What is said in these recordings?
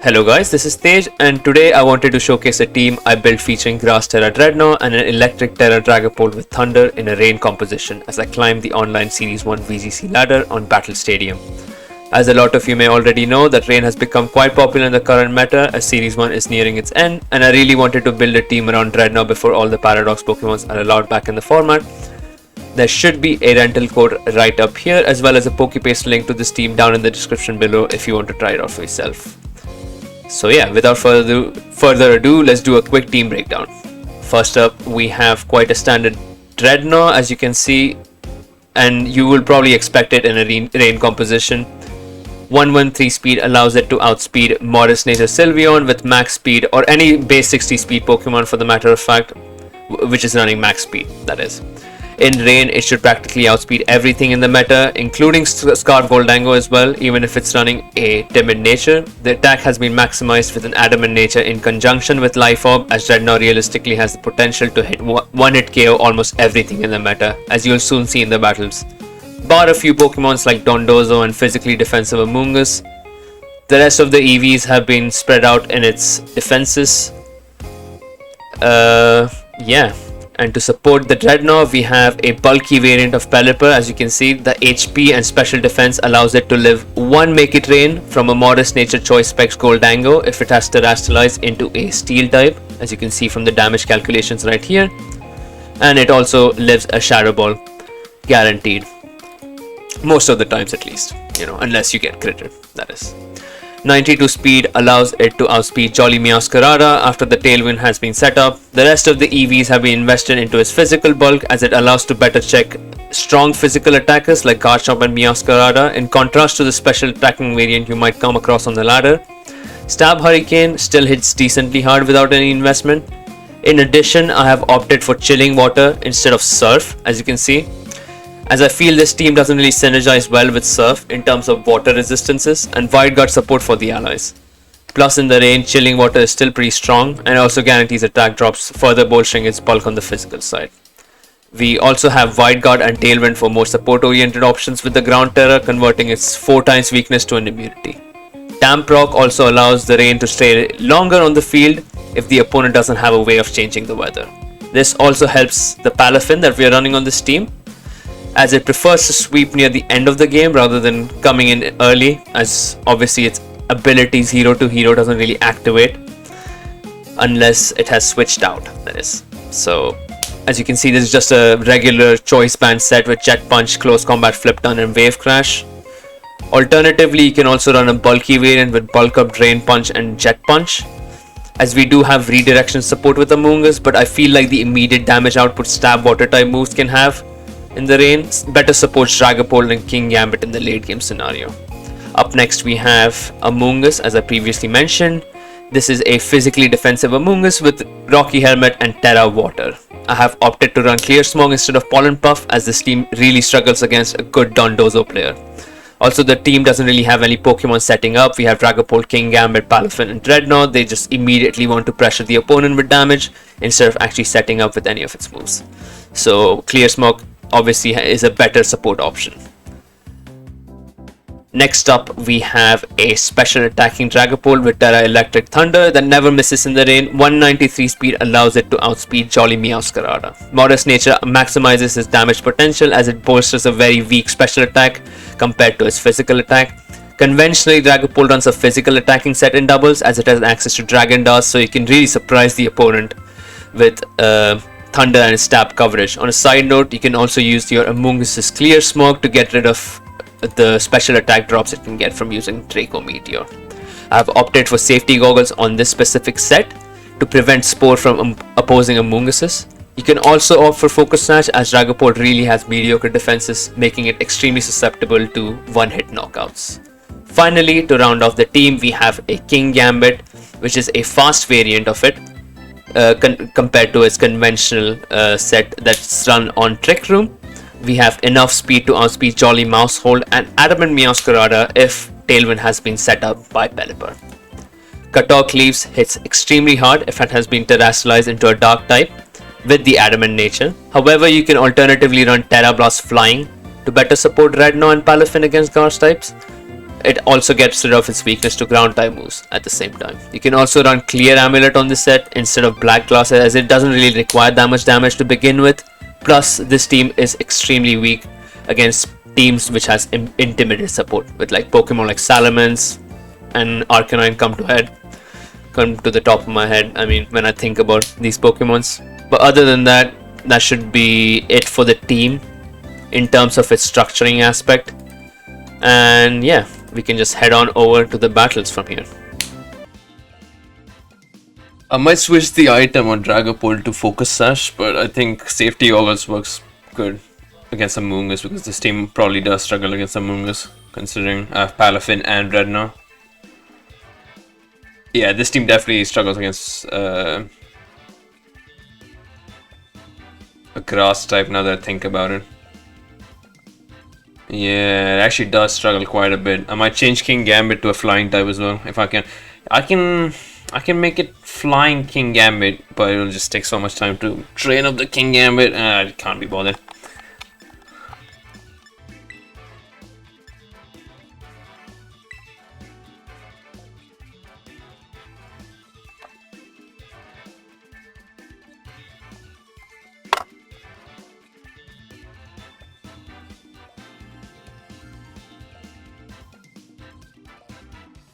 Hello guys, this is Tej, and today I wanted to showcase a team I built featuring Grass Tera Drednaw and an Electric Tera Dragapult with Thunder in a rain composition as I climb the online Series 1 VGC ladder on Battle Stadium. As a lot of you may already know, that rain has become quite popular in the current meta as Series 1 is nearing its end, and I really wanted to build a team around Drednaw before all the Paradox Pokemons are allowed back in the format. There should be a rental code right up here, as well as a Pokepaste link to this team down in the description below if you want to try it out for yourself. So yeah, without further ado, let's do a quick team breakdown. First up, we have quite a standard Drednaw, as you can see, and you will probably expect it in a rain composition. 113 speed allows it to outspeed Modest Nature Sylveon with max speed, or any base 60 speed Pokemon for the matter of fact, which is running max speed, that is. In rain, it should practically outspeed everything in the meta, including Scarlet Goldango as well, even if it's running a timid nature. The attack has been maximized with an adamant nature in conjunction with Life Orb, as Drednaw realistically has the potential to hit one-hit KO almost everything in the meta, as you'll soon see in the battles. Bar a few Pokemons like Dondozo and physically defensive Amoonguss, the rest of the EVs have been spread out in its defenses. Yeah. And to support the Drednaw, we have a bulky variant of Pelipper. As you can see, the HP and special defense allows it to live one Make It Rain from a Modest Nature Choice Specs Goldango if it has terrestrialized into a Steel type, as you can see from the damage calculations right here. And it also lives a Shadow Ball, guaranteed. Most of the times at least, unless you get critted, that is. 92 speed allows it to outspeed Jolly Meowscarada after the Tailwind has been set up. The rest of the EVs have been invested into its physical bulk, as it allows to better check strong physical attackers like Garchomp and Meowscarada, in contrast to the special attacking variant you might come across on the ladder. Stab Hurricane still hits decently hard without any investment. In addition, I have opted for Chilling Water instead of Surf, as you can see, as I feel this team doesn't really synergize well with Surf in terms of water resistances and Wide Guard support for the allies. Plus in the rain, Chilling Water is still pretty strong and also guarantees attack drops, further bolstering its bulk on the physical side. We also have Wide Guard and Tailwind for more support oriented options with the Ground Terror, converting its 4 times weakness to an immunity. Damp Rock also allows the rain to stay longer on the field if the opponent doesn't have a way of changing the weather. This also helps the Palafin that we are running on this team, as it prefers to sweep near the end of the game rather than coming in early, as obviously its abilities hero to hero doesn't really activate unless it has switched out, that is. So as you can see, this is just a regular choice band set with Jet Punch, Close Combat, Flip Turn and Wave Crash. Alternatively, you can also run a bulky variant with Bulk Up, Drain Punch and Jet Punch, as we do have redirection support with Amoonguss, but I feel like the immediate damage output Stab Water type moves can have in the rain better supports Dragapult and King Gambit in the late game scenario. Up next we have Amoonguss, as I previously mentioned. This is a physically defensive Amoonguss with Rocky Helmet and Tera Water. I have opted to run Clear Smog instead of Pollen Puff, as this team really struggles against a good Dondozo player. Also, the team doesn't really have any Pokemon setting up. We have Dragapult, King Gambit, Palafin and Drednaw. They just immediately want to pressure the opponent with damage instead of actually setting up with any of its moves. So Clear Smog obviously is a better support option. Next up, we have a special attacking Dragapult with Tera Electric Thunder that never misses in the rain. 193 speed allows it to outspeed Jolly Meowscarada. Modest Nature maximizes its damage potential, as it bolsters a very weak special attack compared to its physical attack. Conventionally, Dragapult runs a physical attacking set in doubles, as it has access to Dragon Dust, so you can really surprise the opponent with Thunder and Stab coverage. On a side note, you can also use your Amoonguss's Clear Smog to get rid of the special attack drops it can get from using Draco Meteor. I have opted for safety goggles on this specific set to prevent Spore from opposing Amoongusses. You can also opt for Focus Snatch, as Dragapult really has mediocre defenses, making it extremely susceptible to one-hit knockouts. Finally, to round off the team, we have a King Gambit, which is a fast variant of it, compared to its conventional set that's run on Trick Room. We have enough speed to outspeed Jolly Mousehold and Adamant Meowscarada if Tailwind has been set up by Pelipper. Cutter Cleaves hits extremely hard if it has been terrestrialized into a dark type with the Adamant nature. However, you can alternatively run Tera Blast Flying to better support Drednaw and Palafin against Ghost types. it also gets rid of its weakness to ground type moves at the same time. You can also run Clear Amulet on this set instead of Black Glass, as it doesn't really require that much damage to begin with. Plus, this team is extremely weak against teams which has Intimidate support, with like Pokemon like Salamence and Arcanine come to the top of my head. I mean, when I think about these Pokemons. But other than that, that should be it for the team in terms of its structuring aspect. And yeah, we can just head on over to the battles from here. I might switch the item on Dragapult to Focus Sash, but I think Safety always works good against some Moongus, because this team probably does struggle against some Moongus, considering I have Palafin and Drednaw. Yeah, this team definitely struggles against a grass type, now that I think about it. Yeah, it actually does struggle quite a bit. I might change King Gambit to a flying type as well, if I can. I can make it flying King Gambit, but it'll just take so much time to train up the King Gambit. I can't be bothered.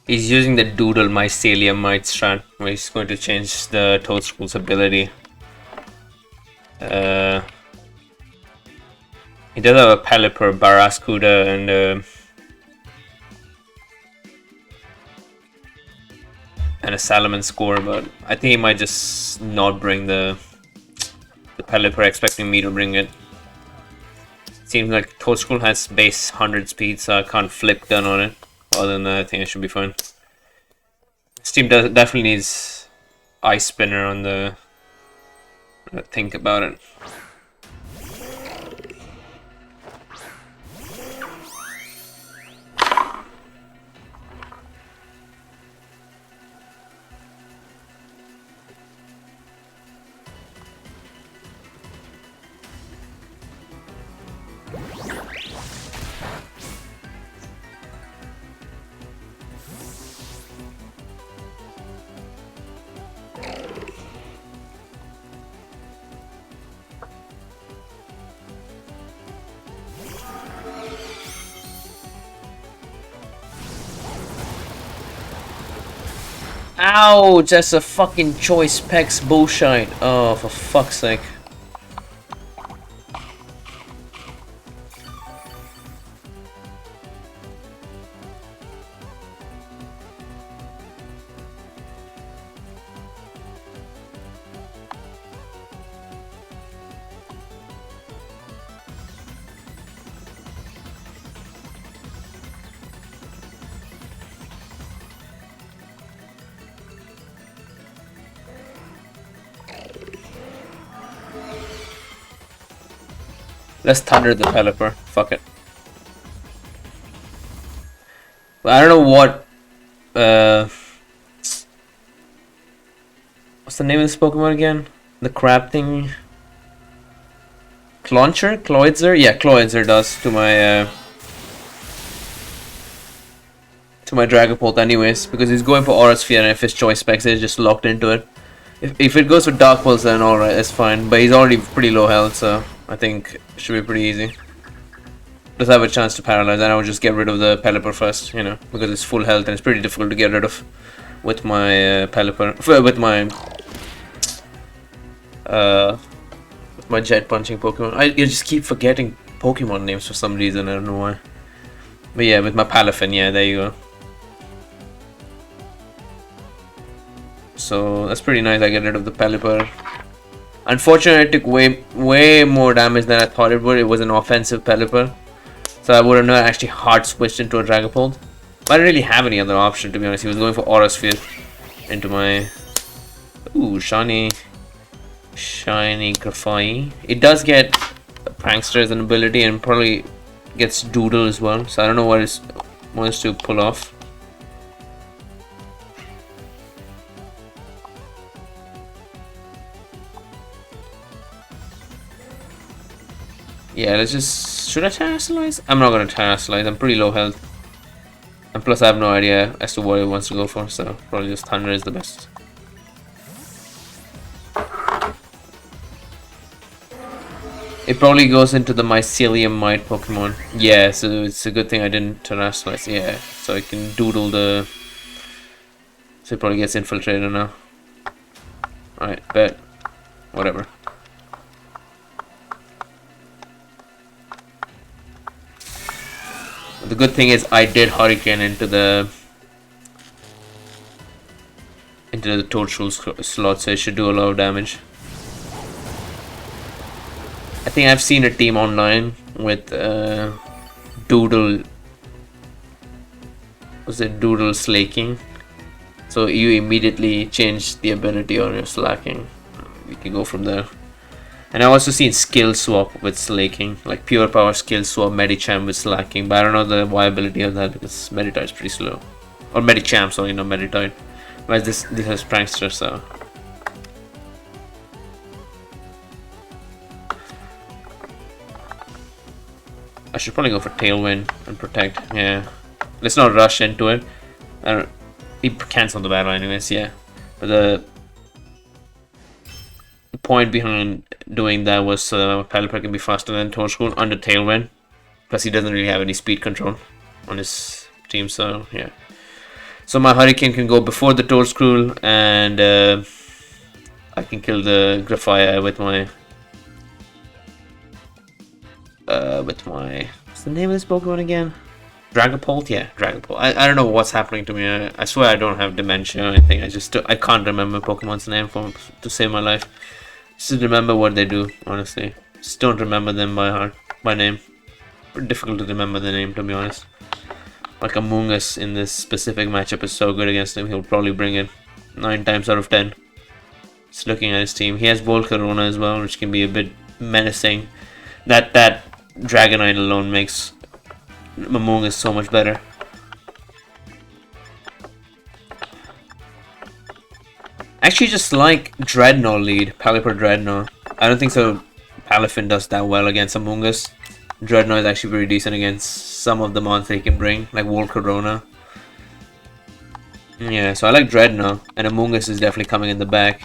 He's using the Doodle Mycelium Mite strat, where he's going to change the Toadstool's ability. He does have a Pelipper, Barraskewda, and a Salamence score, but I think he might just not bring the Pelipper, expecting me to bring it. Seems like Toadstool has base 100 speed, so I can't flip gun on it. Other than that, I think I should be fine. This team definitely needs Ice Spinner on the... think about it. Ouch, that's a fucking choice Pex bullshit. Oh, for fuck's sake. Let's thunder the Pelipper. Fuck it. But I don't know what... what's the name of this Pokemon again? The crab thing? Clauncher? Cloyster? Yeah, Cloyster does to my... to my Dragapult anyways, because he's going for Aura Sphere, and if his choice specs is just locked into it. If it goes for Dark Pulse, then alright, that's fine. But he's already pretty low health, so I think it should be pretty easy. Does have a chance to paralyze, and I would just get rid of the Pelipper first, you know, because it's full health and it's pretty difficult to get rid of with my Pelipper, with my jet punching Pokemon. I just keep forgetting Pokemon names for some reason, I don't know why. But yeah, with my Palafin, yeah, there you go. So that's pretty nice. I get rid of the Pelipper. Unfortunately, it took way more damage than I thought it would. It was an offensive Pelipper, so I would have not actually hard switched into a Dragapult. But I didn't really have any other option, to be honest. He was going for Aura Sphere into my... Ooh, shiny Grafai. It does get Prankster as an ability, and probably gets Doodle as well. So I don't know what it wants to pull off. Yeah, let's just... Should I Terrasilize? I'm not gonna Terrasilize. I'm pretty low health. I'm Plus, I have no idea as to what it wants to go for, so probably just Thunder is the best. It probably goes into the Mycelium Mite Pokemon. Yeah, so it's a good thing I didn't Terastallize. Yeah, so I can doodle the... So it probably gets infiltrated now. Alright, bet. Whatever. The good thing is I did Hurricane into the Torchwood slot, so it should do a lot of damage. I think I've seen a team online with Doodle. Was it Doodle Slaking? So you immediately change the ability on your Slaking. You can go from there. And I've also seen Skill Swap with Slaking, like Pure Power Skill Swap Medicham with Slaking, but I don't know the viability of that because Meditite is pretty slow. Or Medicham, sorry, not Meditite. But this has Prankster, so. I should probably go for Tailwind and Protect, yeah. Let's not rush into it. He cancelled the battle anyways, yeah. But the point behind doing that was so Pelipper can be faster than Torchwood under Tailwind. Plus he doesn't really have any speed control on his team, so yeah. So my Hurricane can go before the Torchwood, and I can kill the Grafia with my what's the name of this Pokemon again? Dragapult? Yeah, Dragapult. I don't know what's happening to me. I swear I don't have dementia or anything. I can't remember Pokemon's name to save my life. Just to remember what they do, honestly. Just don't remember them by heart, by name. Pretty difficult to remember the name, to be honest. Like Among Us in this specific matchup is so good against him, he'll probably bring it 9 times out of 10. Just looking at his team. He has Volcarona as well, which can be a bit menacing. That Dragonite alone makes Among Us so much better. Actually, just like Drednaw lead, Pelipper Drednaw. I don't think so. Palafin does that well against Among Us. Drednaw is actually very decent against some of the mons he can bring, like Volcarona. Yeah, so I like Drednaw, and Among Us is definitely coming in the back.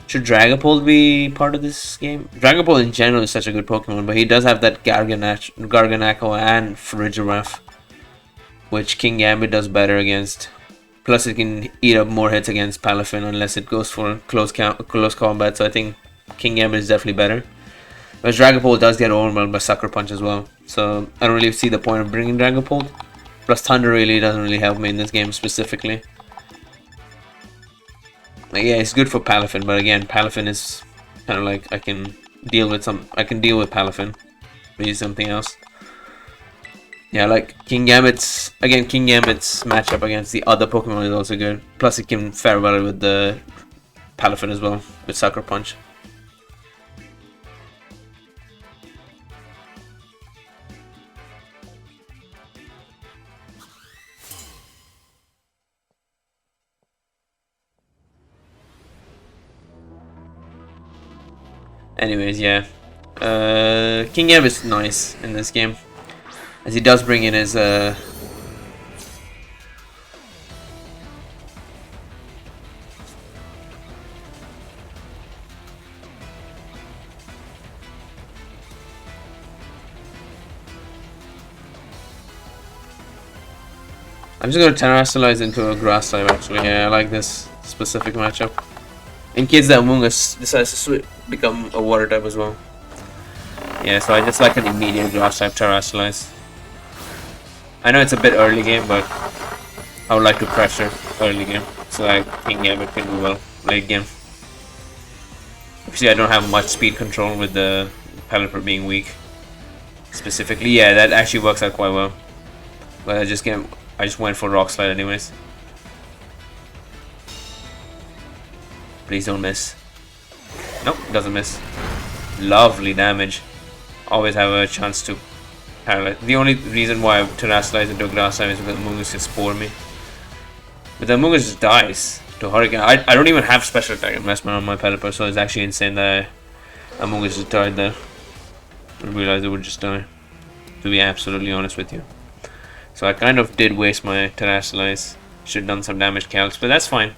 Should Dragapult be part of this game? Dragapult in general is such a good Pokemon, but he does have that Garganacl and Farigiraf, which Kingambit does better against. Plus it can eat up more hits against Palafin unless it goes for close combat, so I think Kingambit is definitely better. Whereas Dragapult does get overwhelmed by Sucker Punch as well, so I don't really see the point of bringing Dragapult. Plus Thunder really doesn't really help me in this game specifically. Like, yeah, it's good for Palafin, but again, Palafin is kind of like I can deal with Palafin. Maybe something else. Yeah, like Kingambit's matchup against the other Pokemon is also good. Plus, it can fare well with the Palafin as well with Sucker Punch. Anyways, yeah. Kingambit is nice in this game, as he does bring in his I'm just gonna Terastallize into a Grass type actually. Yeah, I like this specific matchup. In case that Among Us decides to become a Water type as well. Yeah, so I just like an immediate Grass type Terastallize. I know it's a bit early game, but I would like to pressure early game so that Kingambit can do well late game. Obviously, I don't have much speed control with the Pelipper being weak. Specifically, yeah, that actually works out quite well. But I just went for Rock Slide anyways. Please don't miss. Nope, doesn't miss. Lovely damage. Always have a chance to paralyze. The only reason why I Terastallize into a Grass type is because Among Us can Spore me. But the Among Us just dies to Hurricane. I don't even have special attack investment on my Pelipper, so it's actually insane that Among Us just died there. I realized it would just die, to be absolutely honest with you. So I kind of did waste my Terrasilize. Should have done some damage calcs, but that's fine.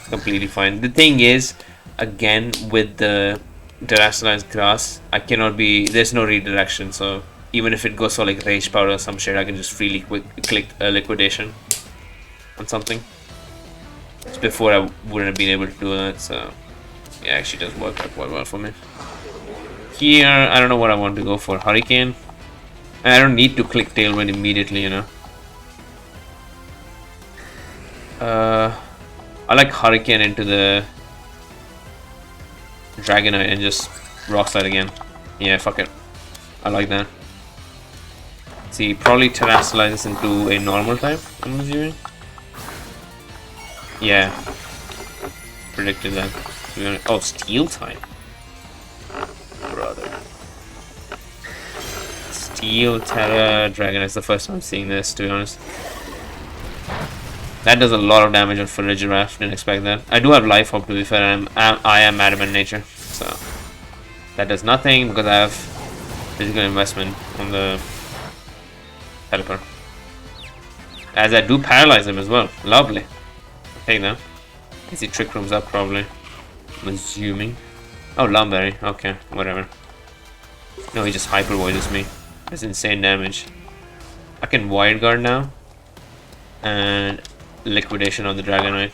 Completely fine. The thing is, again, with the Terrasilize grass, I cannot be... There's no redirection, so even if it goes for like Rage Powder or some shit, I can just freely click Liquidation on something. Just before I wouldn't have been able to do that, so... Yeah, actually does work out quite well for me. Here, I don't know what I want to go for. Hurricane. I don't need to click Tailwind immediately, you know. I like Hurricane into the Dragonite and just Rock Slide again. Yeah, fuck it. I like that. See, probably Terrasilize into a normal type, I'm assuming. Yeah. Predicted that. Oh, Steel type. Brother. Steel, Tera, Dragonite. It's the first time I'm seeing this, to be honest. That does a lot of damage on Farigiraf. Didn't expect that. I do have Life Orb, to be fair. I am Adamant Nature. So that does nothing because I have physical investment on the Pelipper. As I do paralyze him as well. Lovely. Take that. Is he Trick Room's up probably? I'm assuming. Oh, Lumberry. Okay, whatever. No, he just Hyper Voices me. That's insane damage. I can Wide Guard now. And Liquidation on the Dragonite.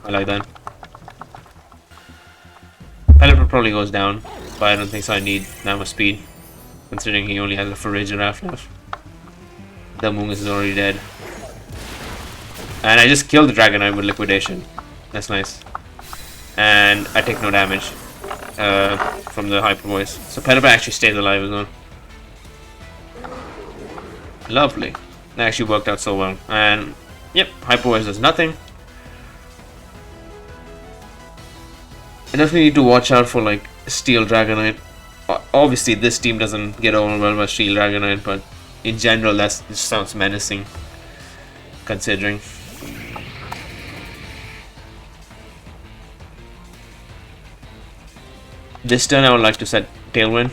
I like that. Pelipper probably goes down, but I don't think so. I need that much speed, considering he only has a Farigiraf left. The Mungus is already dead. And I just killed the Dragonite with Liquidation. That's nice. And I take no damage from the Hyper Voice. So Pelipper actually stays alive as well. Lovely. That actually worked out so well. And yep, Hyper Voice does nothing. I definitely need to watch out for like Steel Dragonite. Obviously this team doesn't get overwhelmed by Steel Dragonite, but in general that just sounds menacing considering. This turn I would like to set Tailwind.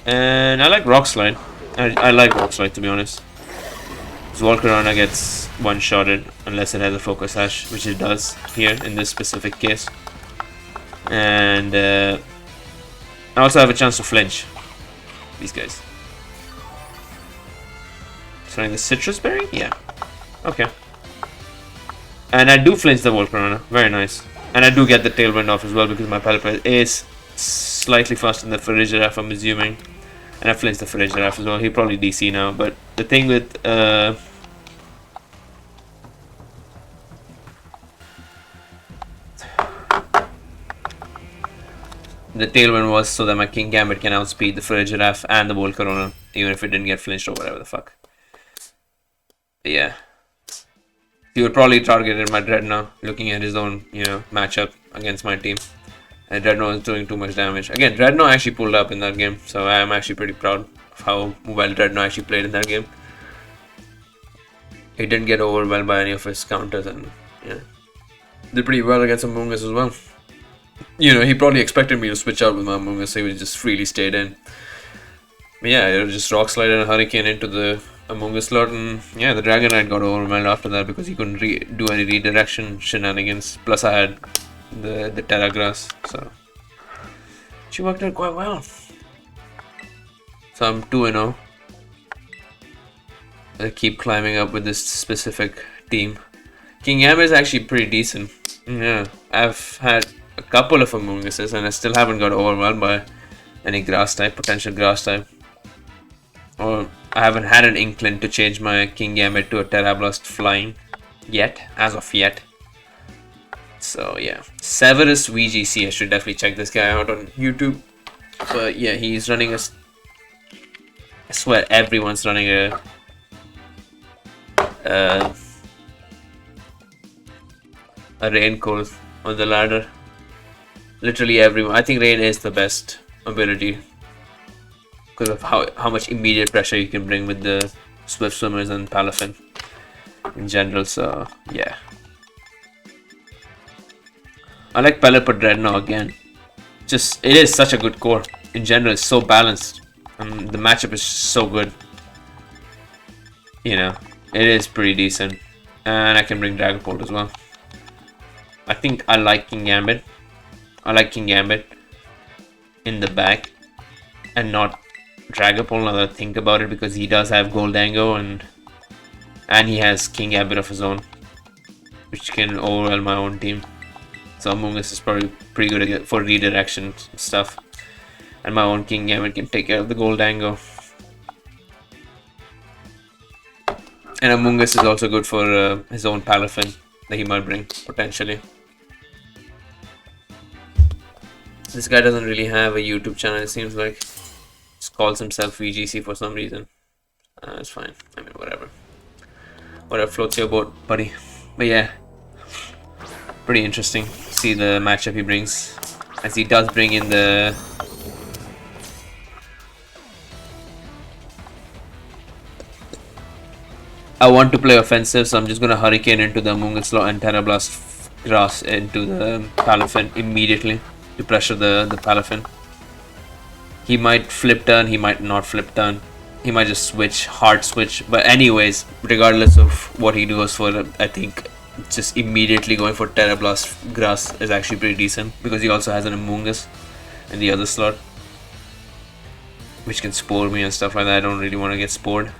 And I like Rock Slide. I like Rock Slide, to be honest. Volcarona gets one-shotted unless it has a Focus Sash, which it does here in this specific case. And I also have a chance to flinch these guys. Trying the Citrus Berry? Yeah. Okay. And I do flinch the Volcarona. Very nice. And I do get the Tailwind off as well because my Pelipper is slightly faster than the Farigiraf, I'm assuming. And I flinched the Farigiraf as well. He probably DC now. But the thing with the Tailwind was so that my King Gambit can outspeed the Farigiraf and the Volcarona, even if it didn't get flinched or whatever the fuck. But yeah. He would probably target my Drednaw, looking at his own, you know, matchup against my team. And Drednaw is doing too much damage. Again, Drednaw actually pulled up in that game, so I am actually pretty proud of how well Drednaw actually played in that game. He didn't get overwhelmed by any of his counters, and yeah, did pretty well against Amoonguss as well. You know, he probably expected me to switch out with my Amoonguss, so he just freely stayed in. But yeah, it was just Rock Slide and a Hurricane into the Amoonguss slot, and yeah, the Dragonite got overwhelmed after that because he couldn't do any redirection shenanigans. Plus, I had the Tera Grass, so she worked out quite well. So I'm 2-0. I keep climbing up with this specific team. King Yam is actually pretty decent. Yeah, I've had a couple of Amoongusses and I still haven't got overwhelmed by any grass type, potential grass type. Or I haven't had an inkling to change my King Gambit to a Tera Blast flying yet, as of yet. So yeah, Severus VGC, I should definitely check this guy out on YouTube. But yeah, he's running a... I swear everyone's running a Rain Cold on the ladder. Literally everyone. I think Rain is the best ability because of how much immediate pressure you can bring with the Swift Swimmers and Palafin in general. So yeah, I like Pelipper Drednaw again. Just, it is such a good core. In general, it's so balanced. The matchup is so good. You know, it is pretty decent. And I can bring Dragapult as well. I think I like King Gambit. I like King Gambit in the back and not Dragapult now that I think about it, because he does have Goldango and he has King Gambit of his own, which can overwhelm my own team. So Amoonguss is probably pretty good for redirection stuff. And my own King Gambit can take care of the Goldango. And Amoonguss is also good for his own Palafin that he might bring, potentially. This guy doesn't really have a YouTube channel, it seems like. Just calls himself VGC for some reason. It's fine. I mean, whatever. Whatever floats your boat, buddy. But yeah, pretty interesting. See the matchup he brings. As he does bring in the... I want to play offensive, so I'm just gonna Hurricane into the Amoonguss and Tera Blast Grass into the Palafin immediately to pressure the Palafin. He might flip turn, he might not flip turn. He might just switch, hard switch. But anyways, regardless of what he goes for, I think just immediately going for Tera Blast Grass is actually pretty decent, because he also has an Amoonguss in the other slot, which can spore me and stuff like that. I don't really want to get spored.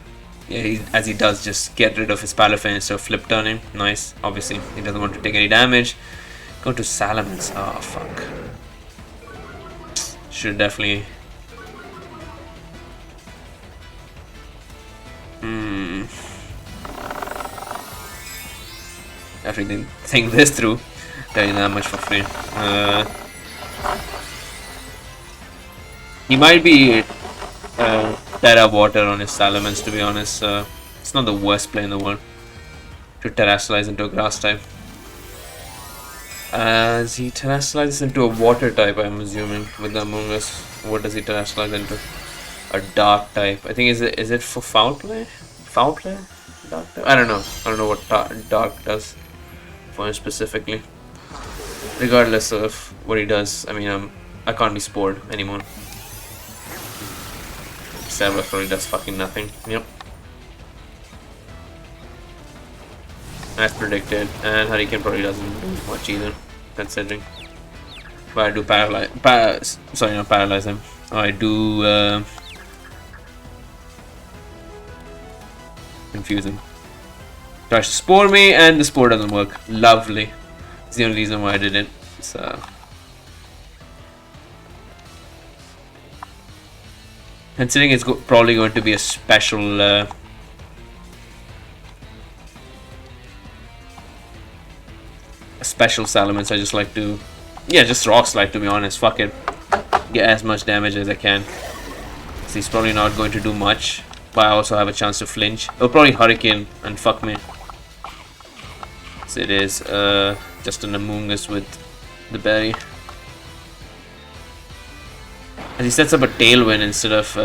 Yeah, as he does just get rid of his Palafin instead of flip turning. Nice. Obviously, he doesn't want to take any damage. Go to Salamence. Oh, fuck. Should definitely... Definitely didn't think this through. Telling that much for free. He might be... Tera Water on his Salamence, to be honest. It's not the worst play in the world to Terastallize into a grass type. As he Terastallizes into a water type, I'm assuming, with the Amoonguss. What does he Terastallize into? A dark type. I think, is it for foul play? Foul play? Dark type? I don't know. I don't know what dark does for him specifically. Regardless of what he does, I mean, I can't be spored anymore. Scarlet probably does fucking nothing. Yep. As predicted. And Hurricane probably doesn't do much either, considering. But I do paralyze. Sorry, not paralyze him. I do confuse him. Tries to spore me, and the spore doesn't work. Lovely. It's the only reason why I did it. So. Considering it's probably going to be a special a special Salamence, I just like to, yeah, just Rock Slide, to be honest. Fuck it, get as much damage as I can. So he's probably not going to do much, but I also have a chance to flinch. He'll probably Hurricane and fuck me. So it is just an Amoonguss with the berry. And he sets up a Tailwind instead of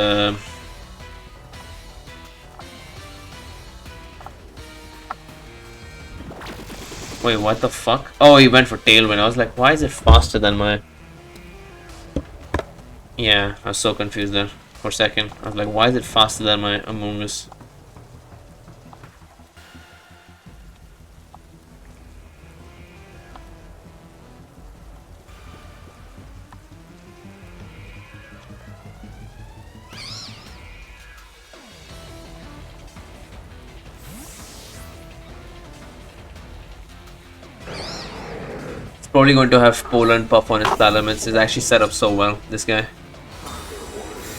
wait, what the fuck? Oh, he went for Tailwind. I was like, why is it faster than my... Yeah, I was so confused there for a second. I was like, why is it faster than my Amoonguss? Probably going to have Poland Puff on his Salamence. It's actually set up so well, this guy.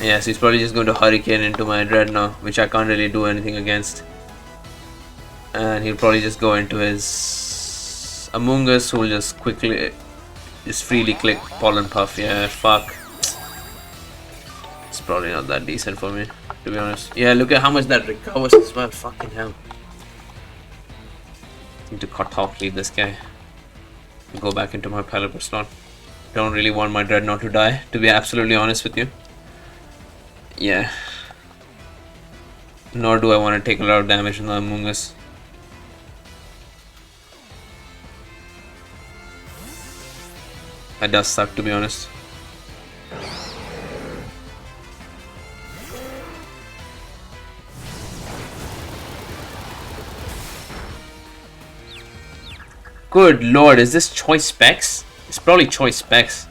Yeah, so he's probably just going to Hurricane into my Drednaw, which I can't really do anything against. And he'll probably just go into his Amoonguss, who will just freely click Pollen Puff. Yeah, fuck. It's probably not that decent for me, to be honest. Yeah, look at how much that recovers as well. Fucking hell. Need to cut off lead this guy. Go back into my Pelipper slot. Don't really want my Drednaw to die, to be absolutely honest with you. Yeah. Nor do I want to take a lot of damage from the Amoonguss. That does suck, to be honest. Good lord, is this choice specs? It's probably choice specs.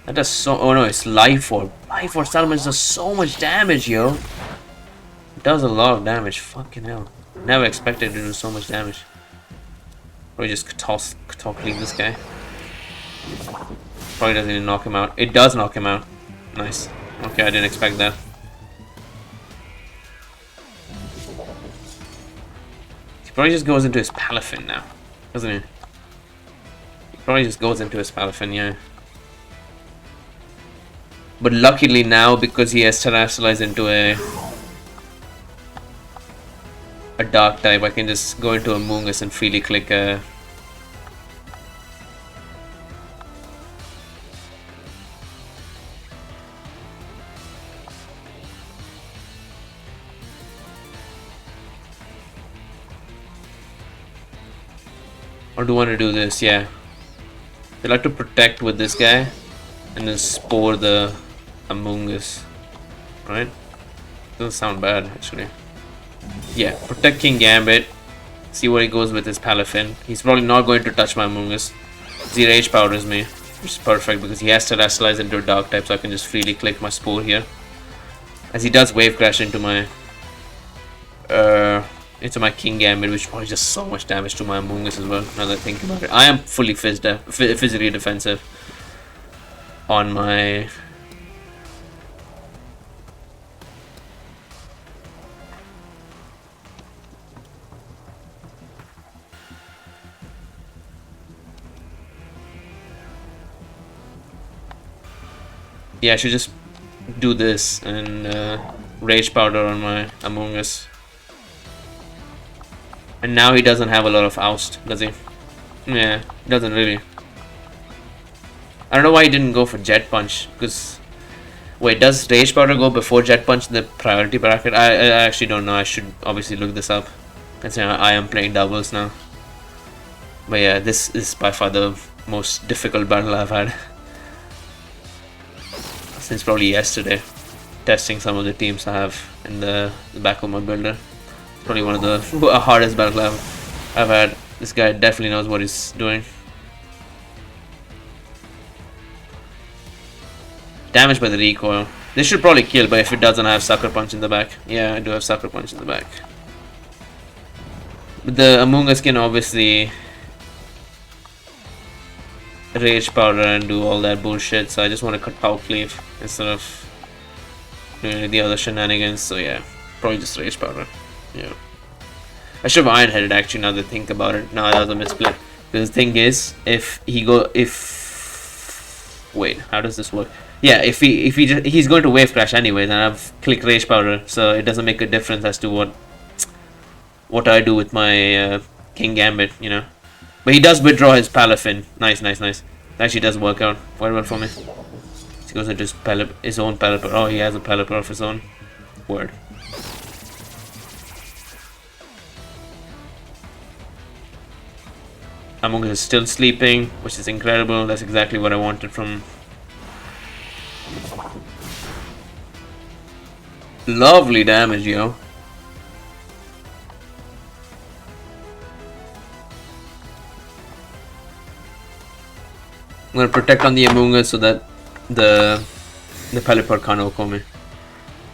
That does so... Oh no, it's life orb. Life orb salamence does so much damage, yo. It does a lot of damage. Fucking hell. Never expected to do so much damage. Probably just clean this guy. Probably doesn't even knock him out. It does knock him out. Nice. Okay, I didn't expect that. He probably just goes into his Palafin now, doesn't he? He probably just goes into his Palafin, yeah. But luckily now, because he has terrestrialized into a dark type, I can just go into a Moongus and freely click a... Or do I want to do this? Yeah. I like to protect with this guy and then spore the Amoongus. Right? Doesn't sound bad actually. Yeah, protect King Gambit. See where he goes with his Palafin. He's probably not going to touch my Amoongus. He rage powders me, which is perfect because he has to terrestrialize into a dark type, so I can just freely click my spore here. As he does wave crash into my King Gambit, which probably does so much damage to my Amoongus as well, now that I think about it. I am fully physically defensive on my... Yeah, I should just do this and Rage Powder on my Amoongus. And now he doesn't have a lot of oust, does he? Yeah, he doesn't really. I don't know why he didn't go for Jet Punch, because... Wait, does Rage Powder go before Jet Punch in the priority bracket? I actually don't know. I should obviously look this up. Considering I am playing doubles now. But yeah, this is by far the most difficult battle I've had. Since probably yesterday. Testing some of the teams I have in the back of my builder. Probably one of the hardest battles I've had. This guy definitely knows what he's doing. Damage by the recoil. This should probably kill, but if it doesn't, I have Sucker Punch in the back. Yeah, I do have Sucker Punch in the back. But the Amoongus can obviously Rage Powder and do all that bullshit, so I just want to cut Power Cleave instead of doing the other shenanigans. So yeah, probably just Rage Powder. Yeah, I should have Iron Headed actually. Now that I think about it, no, that was a misplay. Because the thing is, wait, how does this work? Yeah, he's going to Wave Crash anyways, and I've clicked Rage Powder, so it doesn't make a difference as to what I do with my King Gambit, you know. But he does withdraw his Palafin. Nice, nice, nice. That actually does work out quite well for me. He goes into his own Pelipper. Oh, he has a Pelipper of his own. Word. Amoongus is still sleeping, which is incredible. That's exactly what I wanted from... Lovely damage, yo. I'm gonna protect on the Amoongus so that the Pelipper can't OHKO me.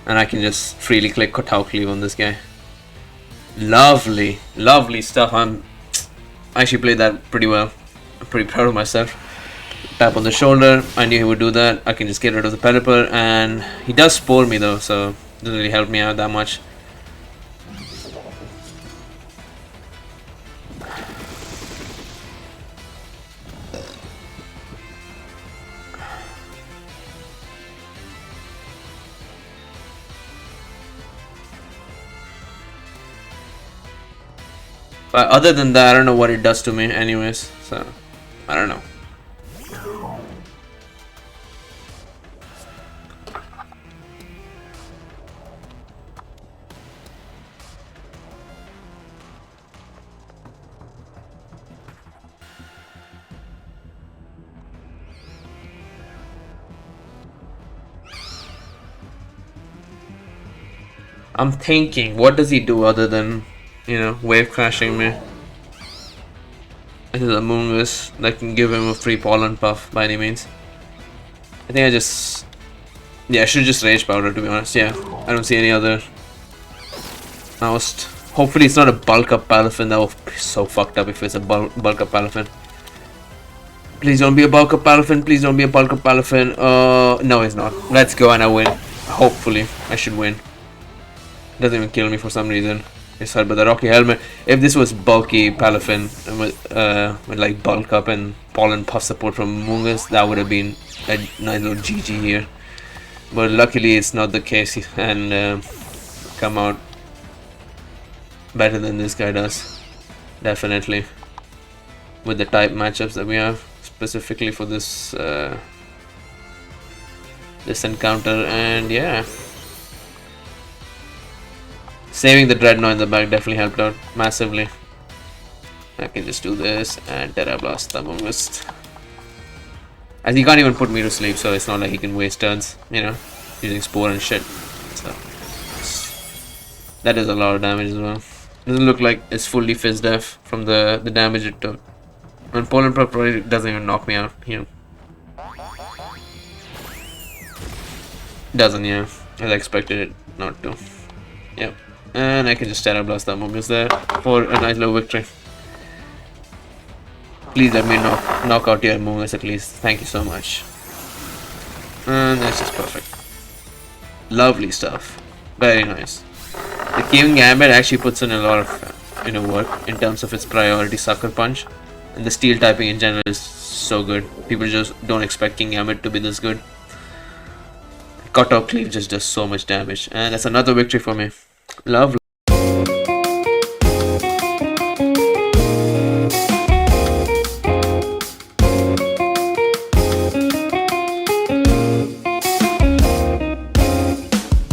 And I can just freely click Kotao Cleave on this guy. Lovely, lovely stuff. I actually played that pretty well. I'm pretty proud of myself. Tap on the shoulder. I knew he would do that. I can just get rid of the Pelipper, and he does Spore me though, so it doesn't really help me out that much. But other than that, I don't know what it does to me anyways, so I don't know. I'm thinking, what does he do other than, you know, wave crashing me? This is Among Us that can give him a free pollen puff by any means. I think I just... Yeah, I should just Rage Powder, to be honest. Yeah, I don't see any other... Oust. Hopefully it's not a bulk up Palafin. That would be so fucked up if it's a bulk up Palafin. Please don't be a bulk up Palafin. Please don't be a bulk up Palafin. No, it's not. Let's go and I win. Hopefully, I should win. Doesn't even kill me for some reason. It's hard, but the Rocky Helmet. If this was bulky Palafin with like bulk up and pollen puff support from Mungus, that would have been a nice little GG here. But luckily, it's not the case, and come out better than this guy does. Definitely, with the type matchups that we have specifically for this this encounter, and yeah. Saving the Drednaw in the back definitely helped out massively. I can just do this and Tera Blast the Mungus. As he can't even put me to sleep, so it's not like he can waste turns, you know, using Spore and shit. So that does a lot of damage as well. Doesn't look like it's fully Fizz Def from the damage it took. And Pollen Puff probably doesn't even knock me out here. Doesn't, yeah. As I expected it not to. Yep. And I can just Tera Blast that Mungus there for a nice little victory. Please let me knock out your Mungus at least. Thank you so much. And that's just perfect. Lovely stuff. Very nice. The King Gambit actually puts in a lot of work in terms of its priority Sucker Punch. And the Steel typing in general is so good. People just don't expect King Gambit to be this good. Cut Off Cleave just does so much damage. And that's another victory for me. Lovely.